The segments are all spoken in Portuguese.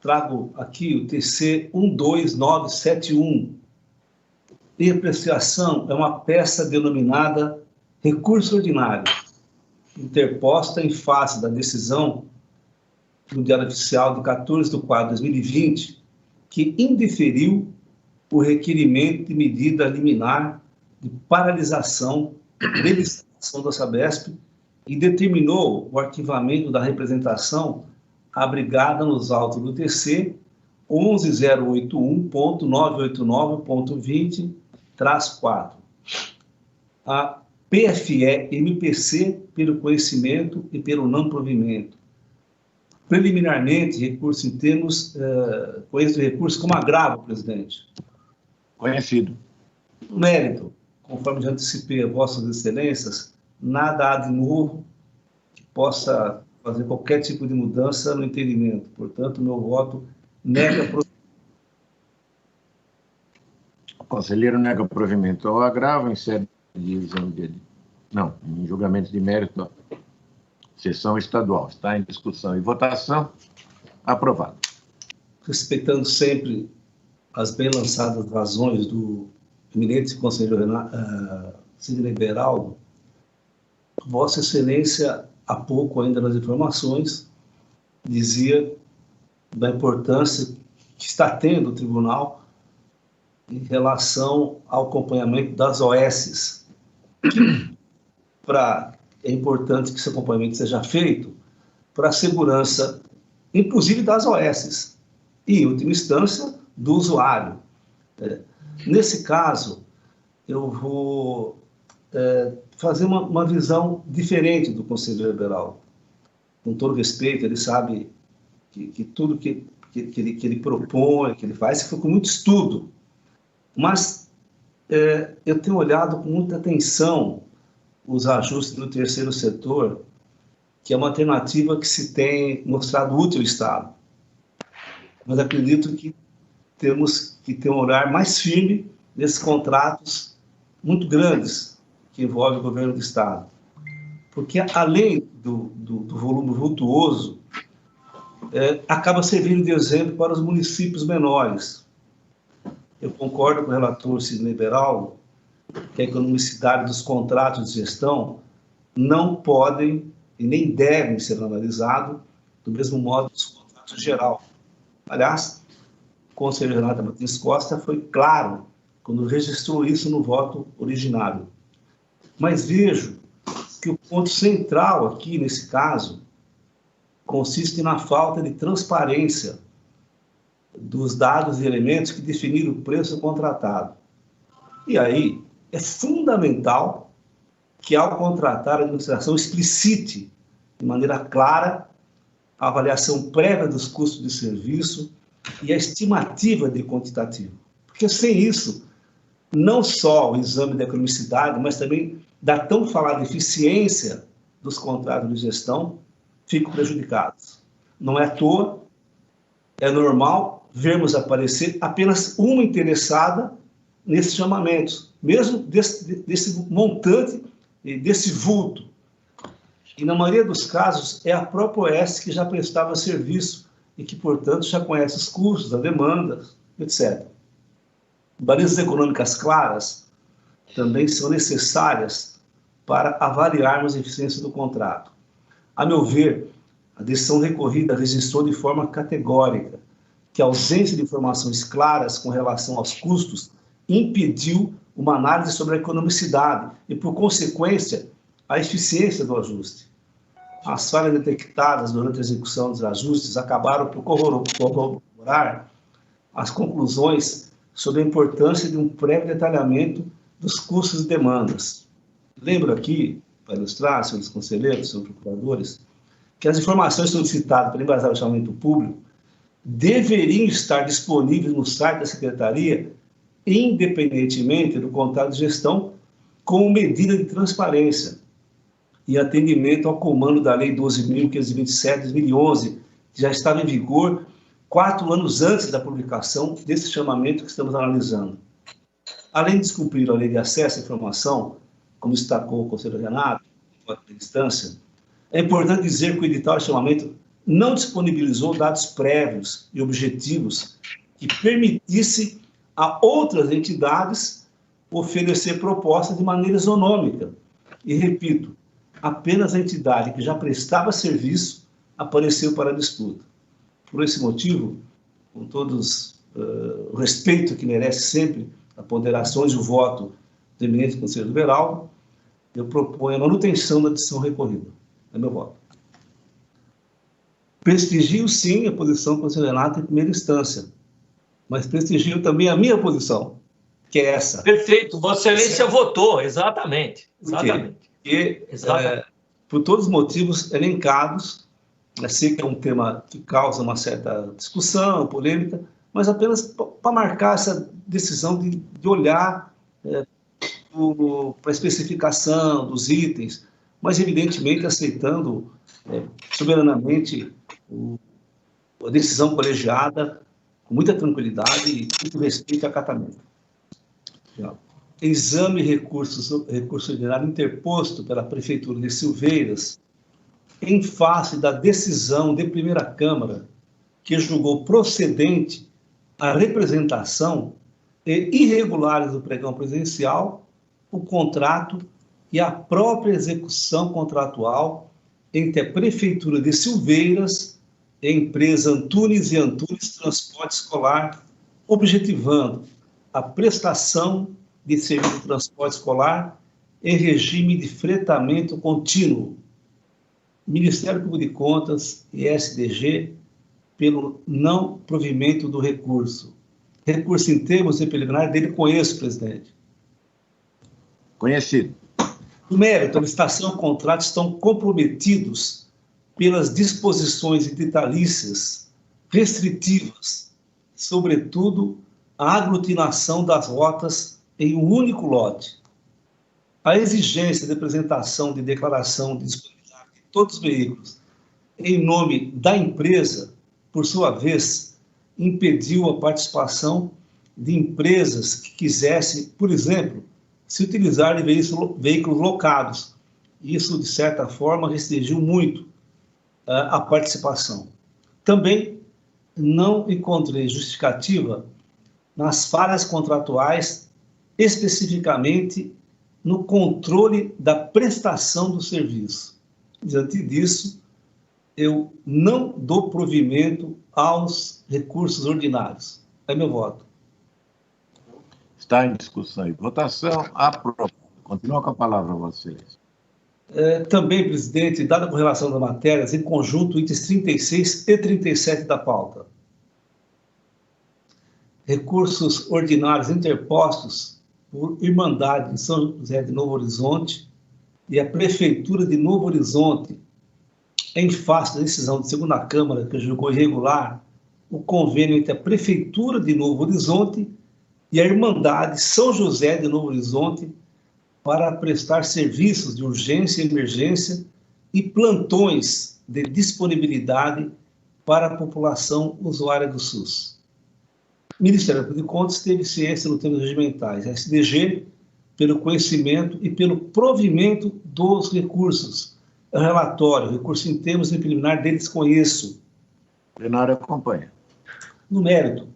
trago aqui o TC 12971. Em apreciação, é uma peça denominada recurso ordinário, interposta em face da decisão do Diário Oficial de 14/4/2020, que indeferiu o requerimento de medida liminar de paralisação de licitação da Sabesp e determinou o arquivamento da representação abrigada nos autos do TC 11081.989.20-4. A PFE-MPC pelo conhecimento e pelo não provimento. Preliminarmente, recurso em termos, conheço o recurso como agravo, presidente. Conhecido. Mérito, conforme já antecipei a vossas excelências, nada há de novo que possa fazer qualquer tipo de mudança no entendimento. Portanto, meu voto nega provimento. O conselheiro nega provimento ao agravo em sede de exame dele. Não, em julgamento de mérito, sessão estadual. Está em discussão e votação. Aprovado. Respeitando sempre as bem lançadas razões do eminente conselheiro Sidney Beraldo, Vossa Excelência, há pouco ainda nas informações, dizia da importância que está tendo o tribunal em relação ao acompanhamento das OSs. É importante que esse acompanhamento seja feito para a segurança, inclusive das OSs, e, em última instância, do usuário. Nesse caso, eu vou fazer uma visão diferente do conselheiro Beraldo. Com todo respeito, ele sabe que tudo que ele propõe, que ele faz, foi com muito estudo. Mas eu tenho olhado com muita atenção os ajustes do terceiro setor, que é uma alternativa que se tem mostrado útil ao Estado. Mas acredito que temos que ter um olhar mais firme nesses contratos muito grandes que envolvem o governo do Estado. Porque, além do volume vultuoso, acaba servindo de exemplo para os municípios menores. Eu concordo com o relator Sidney Beraldo que a economicidade dos contratos de gestão não podem e nem devem ser analisados do mesmo modo dos contratos geral. Aliás, o conselheiro Renato Martins Costa foi claro quando registrou isso no voto originário. Mas vejo que o ponto central aqui, nesse caso, consiste na falta de transparência dos dados e elementos que definiram o preço contratado. E aí, é fundamental que, ao contratar, a administração explicite de maneira clara a avaliação prévia dos custos de serviço e a estimativa de quantitativo. Porque, sem isso, não só o exame da economicidade, mas também da tão falada eficiência dos contratos de gestão ficam prejudicados. Não é à toa, é normal vermos aparecer apenas uma interessada nesses chamamentos, mesmo desse montante, desse vulto. E, na maioria dos casos, é a própria OS que já prestava serviço e que, portanto, já conhece os custos, as demandas, etc. Balizas econômicas claras também são necessárias para avaliarmos a eficiência do contrato. A meu ver, a decisão recorrida registrou de forma categórica que a ausência de informações claras com relação aos custos impediu uma análise sobre a economicidade e, por consequência, a eficiência do ajuste. As falhas detectadas durante a execução dos ajustes acabaram por corroborar as conclusões sobre a importância de um prévio detalhamento dos custos e demandas. Lembro aqui, para ilustrar, senhores conselheiros, senhores procuradores, que as informações solicitadas para embasar o chamamento público deveriam estar disponíveis no site da Secretaria, independentemente do contrato de gestão, como medida de transparência e atendimento ao comando da Lei 12.527 de 2011, que já estava em vigor 4 anos antes da publicação desse chamamento que estamos analisando. Além de descumprir a lei de acesso à informação, como destacou o conselheiro Renato, em instância, é importante dizer que o edital de chamamento não disponibilizou dados prévios e objetivos que permitisse a outras entidades oferecer propostas de maneira isonômica. E, repito, apenas a entidade que já prestava serviço apareceu para a disputa. Por esse motivo, com todos o respeito que merece sempre a ponderações e o voto do eminente conselheiro Beraldo, eu proponho a manutenção da decisão recorrida. É meu voto. Prestigio, sim, a posição do conselheiro Renato em primeira instância, mas prestigio também a minha posição, que é essa. Perfeito, Vossa Excelência votou, exatamente. Porque, por todos os motivos elencados, eu sei que é um tema que causa uma certa discussão, polêmica, mas apenas para marcar essa decisão de olhar para a especificação dos itens, mas evidentemente aceitando soberanamente a decisão colegiada, com muita tranquilidade e muito respeito e acatamento. Exame recurso ordinário interposto pela Prefeitura de Silveiras em face da decisão de primeira Câmara que julgou procedente a representação e irregulares do pregão presidencial, o contrato e a própria execução contratual entre a Prefeitura de Silveiras e a empresa Antunes e Antunes Transporte Escolar, objetivando a prestação de serviço de transporte escolar em regime de fretamento contínuo. Ministério Público de Contas e SDG pelo não provimento do recurso. Recurso em termos de preliminar dele conheço, presidente. Conhecido. No mérito, a licitação e o contrato estão comprometidos pelas disposições vitalícias restritivas, sobretudo a aglutinação das rotas em um único lote. A exigência de apresentação de declaração de disponibilidade de todos os veículos em nome da empresa, por sua vez, impediu a participação de empresas que quisessem, por exemplo, se utilizar de veículos locados. Isso, de certa forma, restringiu muito a participação. Também não encontrei justificativa nas falhas contratuais, especificamente no controle da prestação do serviço. Diante disso, eu não dou provimento aos recursos ordinários. É meu voto. Está em discussão e votação. Aprovado. Continua com a palavra, Vossa Excelência. Também, presidente, dada a correlação das matérias, em conjunto, itens 36 e 37 da pauta. Recursos ordinários interpostos por Irmandade de São José de Novo Horizonte e a Prefeitura de Novo Horizonte, em face da decisão de segunda Câmara, que julgou irregular o convênio entre a Prefeitura de Novo Horizonte e a Irmandade São José de Novo Horizonte para prestar serviços de urgência e emergência e plantões de disponibilidade para a população usuária do SUS. O Ministério Público de Contas teve ciência nos termos regimentais, a SDG, pelo conhecimento e pelo provimento dos recursos. O relatório, recurso em termos de preliminar deles conheço. O plenário acompanha. No mérito,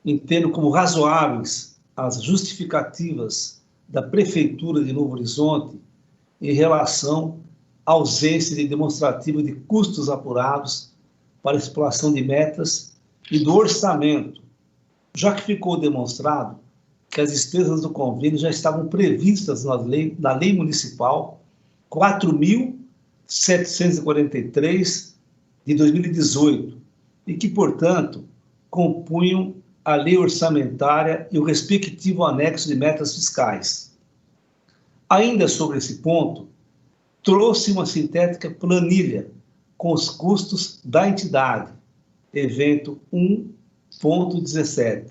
entendo como razoáveis as justificativas da Prefeitura de Novo Horizonte em relação à ausência de demonstrativo de custos apurados para a exploração de metas e do orçamento, já que ficou demonstrado que as despesas do convênio já estavam previstas na lei municipal 4.743 de 2018 e que, portanto, compunham a lei orçamentária e o respectivo anexo de metas fiscais. Ainda sobre esse ponto, trouxe uma sintética planilha com os custos da entidade, evento 1.17,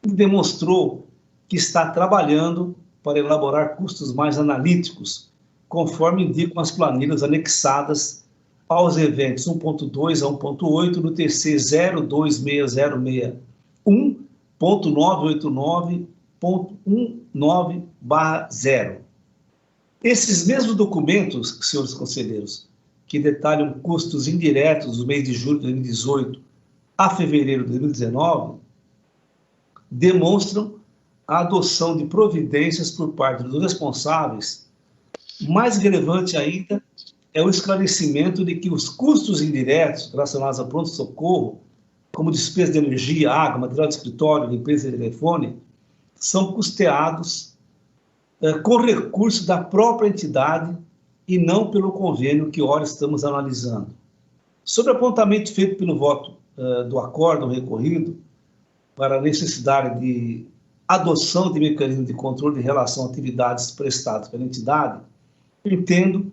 e demonstrou que está trabalhando para elaborar custos mais analíticos, conforme indicam as planilhas anexadas aos eventos 1.2 a 1.8 no TC 026061.989.19/0. Esses mesmos documentos, senhores conselheiros, que detalham custos indiretos do mês de julho de 2018 a fevereiro de 2019, demonstram a adoção de providências por parte dos responsáveis. Mais relevante ainda é o esclarecimento de que os custos indiretos relacionados ao pronto-socorro, como despesa de energia, água, material de escritório, limpeza de telefone, são custeados com recurso da própria entidade e não pelo convênio que ora estamos analisando. Sobre o apontamento feito pelo voto do acórdão recorrido para a necessidade de adoção de mecanismo de controle em relação a atividades prestadas pela entidade, eu entendo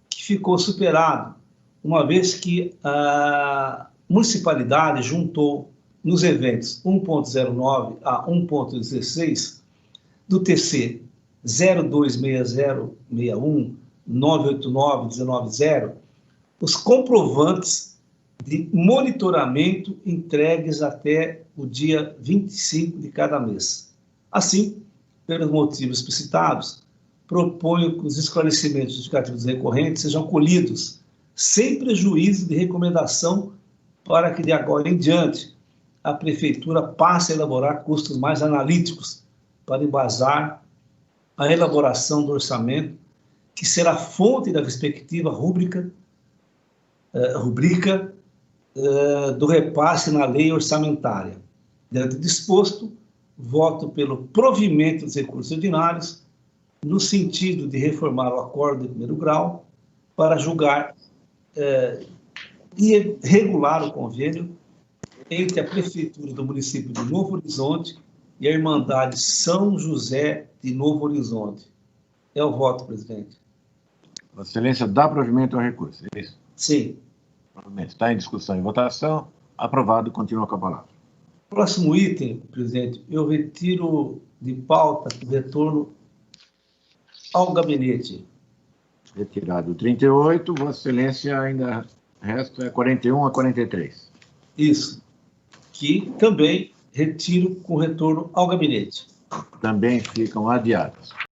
que ficou superado, uma vez que a municipalidade juntou nos eventos 1.09 a 1.16 do TC 026061 989 190 os comprovantes de monitoramento entregues até o dia 25 de cada mês. Assim, pelos motivos explicitados, proponho que os esclarecimentos justificativos recorrentes sejam colhidos sem prejuízo de recomendação para que, de agora em diante, a Prefeitura passe a elaborar custos mais analíticos para embasar a elaboração do orçamento, que será fonte da respectiva rubrica do repasse na lei orçamentária. Dentro do disposto, voto pelo provimento dos recursos ordinários, no sentido de reformar o acordo de primeiro grau, para julgar e regular o convênio entre a Prefeitura do município de Novo Horizonte e a Irmandade São José de Novo Horizonte. É o voto, presidente. Vossa Excelência dá provimento ao recurso, é isso? Sim. Está em discussão e votação. Aprovado. Continua com a palavra. Próximo item, presidente, eu retiro de pauta o retorno ao gabinete. Retirado 38. Vossa Excelência ainda resta 41 a 43. Isso. Que também retiro com retorno ao gabinete. Também ficam adiados.